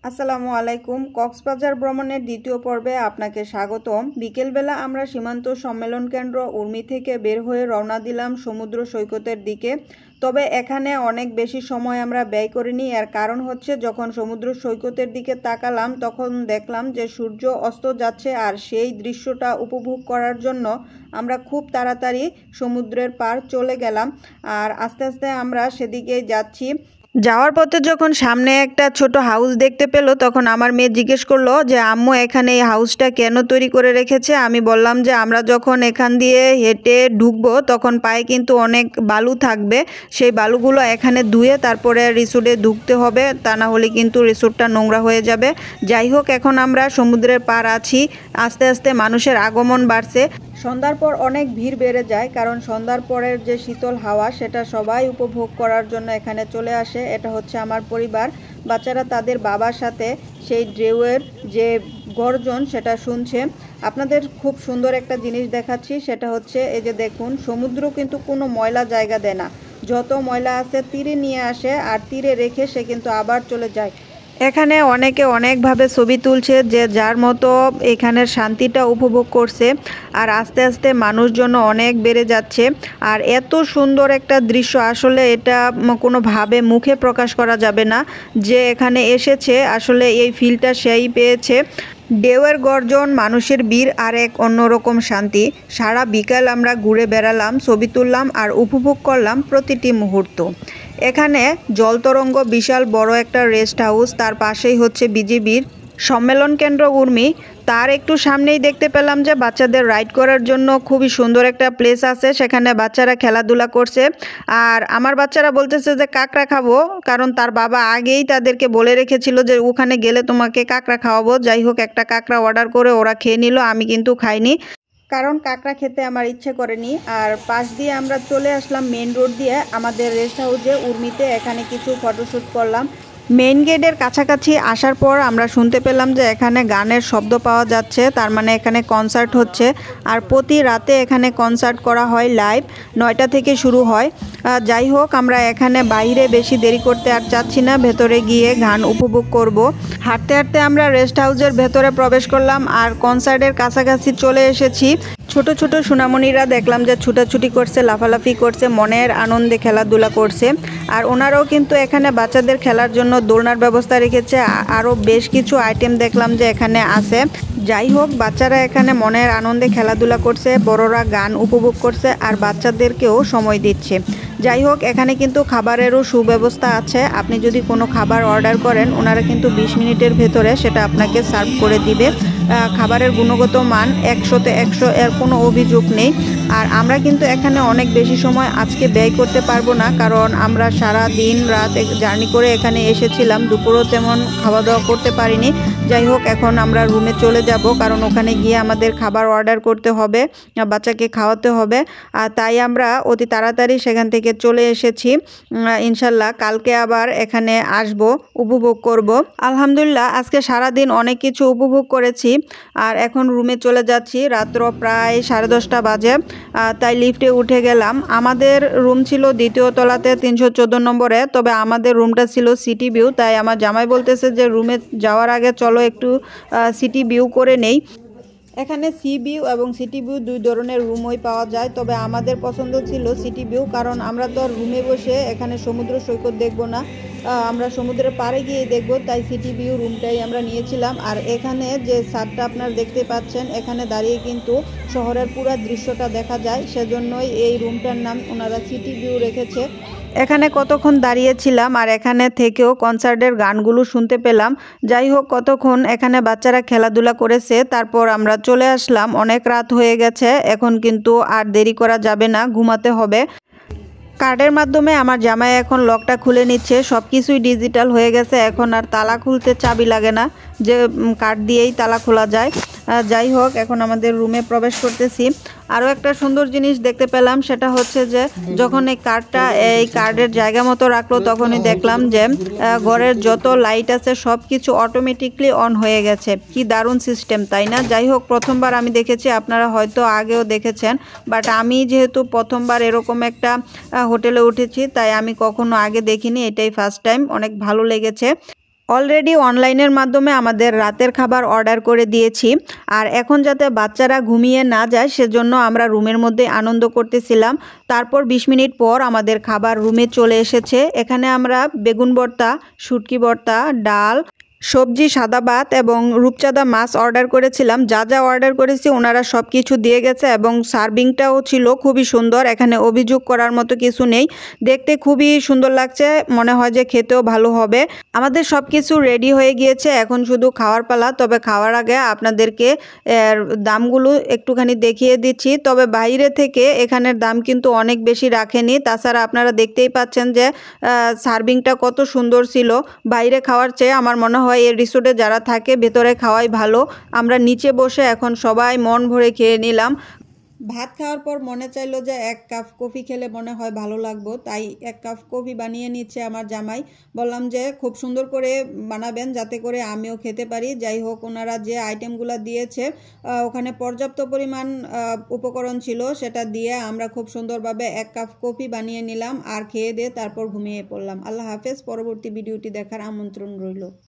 আসসালামু আলাইকুম। কক্সবাজার ভ্রমণের দ্বিতীয় পর্বে আপনাকে স্বাগতম। বিকেলবেলা আমরা সীমান্ত সম্মেলন কেন্দ্র উর্মি থেকে বের হয়ে রওনা দিলাম সমুদ্র সৈকতের দিকে। তবে এখানে অনেক বেশি সময় আমরা ব্যয় করিনি। এর কারণ হচ্ছে যখন সমুদ্র সৈকতের দিকে তাকালাম তখন দেখলাম যে সূর্য অস্ত যাচ্ছে, আর সেই দৃশ্যটা উপভোগ করার জন্য আমরা খুব তাড়াতাড়ি সমুদ্রের পার চলে গেলাম। আর আস্তে আস্তে আমরা সেদিকেই যাচ্ছি। যাওয়ার পথে যখন সামনে একটা ছোট হাউস দেখতে পেলো তখন আমার মেয়ে জিজ্ঞেস করলো যে আম্মু এখানে এই হাউসটা কেন তৈরি করে রেখেছে। আমি বললাম যে আমরা যখন এখান দিয়ে হেঁটে ঢুকবো তখন পায়ে কিন্তু অনেক বালু থাকবে, সেই বালুগুলো এখানে ধুয়ে তারপরে রিসোর্টে ঢুকতে হবে, তা না হলে কিন্তু রিসোর্টটা নোংরা হয়ে যাবে। যাই হোক, এখন আমরা সমুদ্রের পার আছি। আস্তে আস্তে মানুষের আগমন বাড়ছে। সন্ধ্যার পর অনেক ভিড় বেড়ে যায়, কারণ সন্ধ্যার পরের যে শীতল হাওয়া সেটা সবাই উপভোগ করার জন্য এখানে চলে আসে। এটা হচ্ছে আমার পরিবার। বাচ্চারা তাদের বাবার সাথে সেই ঢেউয়ের যে গর্জন সেটা শুনছে। আপনাদের খুব সুন্দর একটা জিনিস দেখাচ্ছি, সেটা হচ্ছে এই যে দেখুন, সমুদ্র কিন্তু কোনো ময়লা জায়গা দেয় না। যত ময়লা আছে তীরে নিয়ে আসে আর তীরে রেখে সে কিন্তু আবার চলে যায়। এখানে অনেকে অনেকভাবে ছবি তুলছে, যে যার মতো এখানের শান্তিটা উপভোগ করছে। আর আস্তে আস্তে মানুষজন অনেক বেড়ে যাচ্ছে। আর এত সুন্দর একটা দৃশ্য, আসলে এটা কোনোভাবে মুখে প্রকাশ করা যাবে না। যে এখানে এসেছে আসলে এই ফিলটা সেই পেয়েছে। ঢেউয়ের গর্জন, মানুষের ভিড় আর এক অন্যরকম শান্তি। সারা বিকাল আমরা ঘুরে বেড়ালাম, ছবি তুললাম আর উপভোগ করলাম প্রতিটি মুহূর্ত। এখানে জলতরঙ্গ বিশাল বড় একটা রেস্ট হাউস, তার পাশেই হচ্ছে বিজিবির সম্মেলন কেন্দ্র উর্মি। তার একটু সামনেই দেখতে পেলাম যে বাচ্চাদের রাইড করার জন্য খুবই সুন্দর একটা প্লেস আছে, সেখানে বাচ্চারা খেলাধুলা করছে। আর আমার বাচ্চারা বলতেছে যে কাঁকড়া খাবো, কারণ তার বাবা আগেই তাদেরকে বলে রেখেছিল যে ওখানে গেলে তোমাকে কাঁকড়া খাওয়াবো। যাই হোক, একটা কাঁকড়া অর্ডার করে ওরা খেয়ে নিল, আমি কিন্তু খাইনি, কারণ কাঁকড়া খেতে আমার ইচ্ছে করেনি। আর পাশ দিয়ে আমরা চলে আসলাম মেন রোড দিয়ে আমাদের রেস্ট হাউসে উর্মিতে। এখানে কিছু ফটোশ্যুট করলাম। মেইন গেটের কাছাকাছি আসার পর আমরা শুনতে পেলাম যে এখানে গানের শব্দ পাওয়া যাচ্ছে, তার মানে এখানে কনসার্ট হচ্ছে। আর প্রতি রাতে এখানে কনসার্ট করা হয় লাইভ, 9টা থেকে শুরু হয়। যাই হোক, আমরা এখানে বাইরে বেশি দেরি করতে আর চাচ্ছি না, ভেতরে গিয়ে গান উপভোগ করব। হাঁটতে হাঁটতে আমরা রেস্ট হাউসের ভেতরে প্রবেশ করলাম আর কনসার্টের কাছাকাছি চলে এসেছি। ছোট ছোট সোনামণিরা দেখলাম যে ছুটাছুটি করছে, লাফালাফি করছে, মনের আনন্দে খেলাধুলা করছে। আর ওনারাও কিন্তু এখানে বাচ্চাদের খেলার জন্য দোলনার ব্যবস্থা রেখেছে। আরও বেশ কিছু আইটেম দেখলাম যে এখানে আছে। যাই হোক, বাচ্চারা এখানে মনের আনন্দে খেলাধুলা করছে, বড়রা গান উপভোগ করছে আর বাচ্চাদেরকেও সময় দিচ্ছে। যাই হোক, এখানে কিন্তু খাবারেরও সুব্যবস্থা আছে। আপনি যদি কোনো খাবার অর্ডার করেন ওনারা কিন্তু 20 মিনিটের ভেতরে সেটা আপনাকে সার্ভ করে দিবে। খাবারের গুণগত মান 100তে 100, এর কোনো অভিযোগ নেই। আর আমরা কিন্তু এখানে অনেক বেশি সময় আজকে ব্যয় করতে পারবো না, কারণ আমরা সারা দিন রাত জার্নি করে এখানে এসেছিলাম, দুপুরও তেমন খাওয়া দাওয়া করতে পারিনি। যাই হোক, এখন আমরা রুমে চলে যাব, কারণ ওখানে গিয়ে আমাদের খাবার অর্ডার করতে হবে, বাচ্চাকে খাওয়াতে হবে। আর তাই আমরা অতি তাড়াতাড়ি সেখান থেকে চলে এসেছি। ইনশাল্লাহ কালকে আবার এখানে আসব, উপভোগ করব। আলহামদুলিল্লাহ আজকে সারা দিন অনেক কিছু উপভোগ করেছি। আর এখন রুমে চলে যাচ্ছি, রাত্র প্রায় 10:30 বাজে। তাই লিফটে উঠে গেলাম। আমাদের রুম ছিল দ্বিতীয় তলাতে 314 নম্বরে, তবে আমাদের রুমটা ছিল সিটি ভিউ। তাই আমার জামাই বলতেছে যে রুমে যাওয়ার আগে চলো একটু সিটি ভিউ করে নেই। এখানে সি ভিউ এবং সিটি ভিউ দুই ধরনের রুমই পাওয়া যায়, তবে আমাদের পছন্দ ছিল সিটি ভিউ, কারণ আমরা তো আর রুমে বসে এখানে সমুদ্র সৈকত দেখব না, আমরা সমুদ্রের পাড়ে গিয়ে দেখব। তাই সিটি ভিউ রুমটাই আমরা নিয়েছিলাম। আর এখানে যে ছাদটা আপনারা দেখতে পাচ্ছেন, এখানে দাঁড়িয়ে কিন্তু শহরের পুরো দৃশ্যটা দেখা যায়, সেজন্যই এই রুমটার নাম ওনারা সিটি ভিউ রেখেছে। এখানে কতক্ষণ দাঁড়িয়েছিলাম আর এখানে থেকেও কনসার্টের গানগুলো শুনতে পেলাম। যাই হোক, কতক্ষণ এখানে বাচ্চারা খেলাধুলা করেছে, তারপর আমরা চলে আসলাম। অনেক রাত হয়ে গেছে, এখন কিন্তু আর দেরি করা যাবে না, ঘুমাতে হবে। কার্ডের মাধ্যমে আমার জামাই এখন লকটা খুলে নিচ্ছে। সব কিছুই ডিজিটাল হয়ে গেছে, এখন আর তালা খুলতে চাবি লাগে না, যে কার্ড দিয়েই তালা খোলা যায়। যাই হোক, এখন আমাদের রুমে প্রবেশ করতেছি। আরও একটা সুন্দর জিনিস দেখতে পেলাম, সেটা হচ্ছে যে যখন এই কার্ডের জায়গা মতো রাখলো তখনই দেখলাম যে ঘরের যত লাইট আছে সব কিছু অটোমেটিকলি অন হয়ে গেছে। কি দারুণ সিস্টেম, তাই না? যাই হোক, প্রথমবার আমি দেখেছি, আপনারা হয়তো আগেও দেখেছেন, বাট আমি যেহেতু প্রথমবার এরকম একটা হোটেলে উঠেছি তাই আমি কখনো আগে দেখিনি, এটাই ফার্স্ট টাইম। অনেক ভালো লেগেছে। অলরেডি অনলাইনের মাধ্যমে আমাদের রাতের খাবার অর্ডার করে দিয়েছি। আর এখন যাতে বাচ্চারা ঘুমিয়ে না যায় সেজন্য আমরা রুমের মধ্যে আনন্দ করতেছিলাম। তারপর 20 মিনিট পর আমাদের খাবার রুমে চলে এসেছে। এখানে আমরা বেগুন ভর্তা, শুটকি ভর্তা, ডাল, সবজি, সাদা ভাত এবং রূপচাঁদা মাছ অর্ডার করেছিলাম। যা যা অর্ডার করেছি ওনারা সব কিছু দিয়ে গেছে এবং সার্ভিংটাও ছিল খুবই সুন্দর। এখানে অভিযোগ করার মতো কিছু নেই। দেখতে খুবই সুন্দর লাগছে, মনে হয় যে খেতেও ভালো হবে। আমাদের সব কিছু রেডি হয়ে গিয়েছে, এখন শুধু খাওয়ার পালা। তবে খাওয়ার আগে আপনাদেরকে এর দামগুলো একটুখানি দেখিয়ে দিচ্ছি। তবে বাইরে থেকে এখানের দাম কিন্তু অনেক বেশি রাখেনি। তাছাড়া আপনারা দেখতেই পাচ্ছেন যে সার্ভিংটা কত সুন্দর ছিল। বাইরে খাওয়ার চেয়ে আমার মনে হয় এই রিসোর্টে যারা থাকে ভেতরে খাওয়াই ভালো। আমরা নিচে বসে এখন সবাই মন ভরে খেয়ে নিলাম। ভাত খাওয়ার পর মনে চাইলো যে 1 কাপ কফি খেলে মনে হয় ভালো লাগবে, তাই 1 কাপ কফি বানিয়ে নিচ্ছে আমার জামাই। বললাম যে খুব সুন্দর করে বানাবেন যাতে করে আমিও খেতে পারি। যাই হোক, ওনারা যে আইটেমগুলো দিয়েছে ওখানে পর্যাপ্ত পরিমাণ উপকরণ ছিল, সেটা দিয়ে আমরা খুব সুন্দরভাবে 1 কাপ কফি বানিয়ে নিলাম আর খেয়ে দিয়ে তারপর ঘুমিয়ে পড়লাম। আল্লাহ হাফেজ। পরবর্তী ভিডিওটি দেখার আমন্ত্রণ রইল।